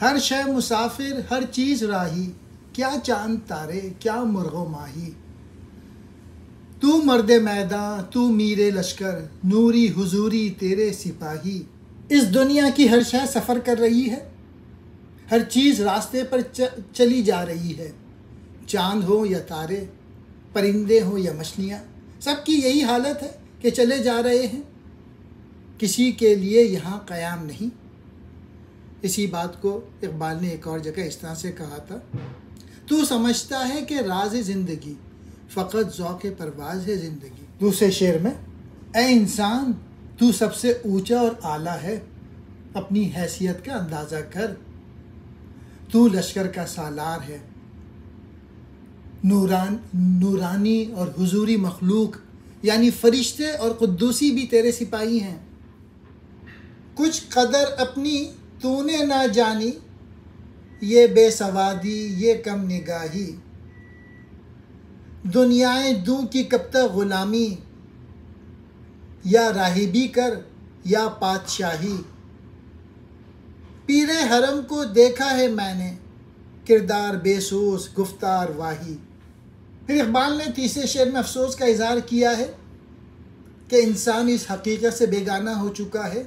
हर शय मुसाफिर हर चीज़ राही, क्या चांद तारे क्या मुर्गो माही। तू मर्दे मैदान तू मीरे लश्कर, नूरी हुजूरी तेरे सिपाही। इस दुनिया की हर शय सफ़र कर रही है, हर चीज़ रास्ते पर चली जा रही है। चांद हो या तारे, परिंदे हो या मछलियाँ, सबकी यही हालत है कि चले जा रहे हैं, किसी के लिए यहाँ क़याम नहीं। इसी बात को इकबाल ने एक और जगह इस तरह से कहा था, तू समझता है कि राज ज़िंदगी फ़कत ज़ौक़ परवाज़ है ज़िंदगी। दूसरे शेर में, ए इंसान तू सबसे ऊंचा और आला है, अपनी हैसियत का अंदाज़ा कर। तू लश्कर का सालार है, नूरानी और हुजूरी मखलूक यानी फरिश्ते और कुद्दूसी भी तेरे सिपाही हैं। कुछ कदर अपनी तूने ना जानी, ये बेसवादी ये कम निगाही। दुनियाएं दूं की कब तक ग़ुलामी, या राहिबी कर या पातशाही। पीरे हरम को देखा है मैंने, किरदार बेसोस गुफ्तार वाही। फिर इकबाल ने तीसरे शेर में अफसोस का इजहार किया है कि इंसान इस हकीकत से बेगाना हो चुका है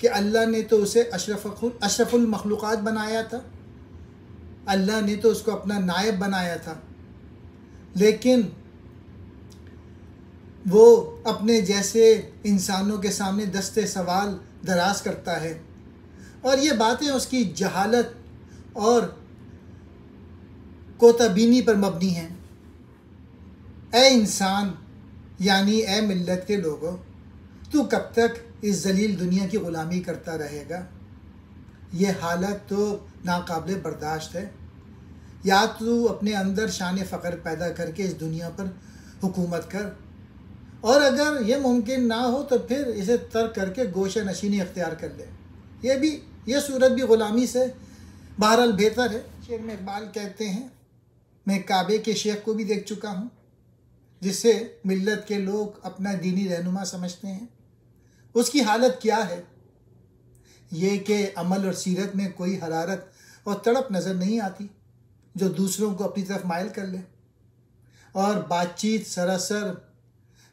कि अल्लाह ने तो उसे अशरफुल मखलूक़ात बनाया था, अल्लाह ने तो उसको अपना नायब बनाया था, लेकिन वो अपने जैसे इंसानों के सामने दस्ते सवाल दराज करता है और ये बातें उसकी जहालत और कोताबीनी पर मबनी हैं। ए इंसान यानी ए मिल्लत के लोगों, तू कब तक इस जलील दुनिया की ग़ुलामी करता रहेगा। ये हालत तो नाकाबिले बर्दाश्त है। या तू अपने अंदर शान फ़ख्र पैदा करके इस दुनिया पर हुकूमत कर, और अगर ये मुमकिन ना हो तो फिर इसे तर्क करके गोशे नशीनी अख्तियार कर ले। ये सूरत भी ग़ुलामी से बहरहाल बेहतर है। शेर में इकबाल कहते हैं, मैं काबे के शेख को भी देख चुका हूँ जिसे मिल्लत के लोग अपना दीनी रहनुमा समझते हैं। उसकी हालत क्या है, ये कि अमल और सीरत में कोई हरारत और तड़प नज़र नहीं आती जो दूसरों को अपनी तरफ माइल कर ले, और बातचीत सरासर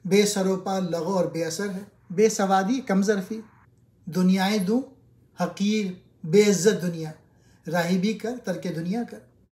बेसरोपा लगो और बेअसर है। बेसवादी कमज़रफ़ी, दुनियाएं दूँ हकीर बेइज्जत दुनिया, राहिबी कर तरके दुनिया कर।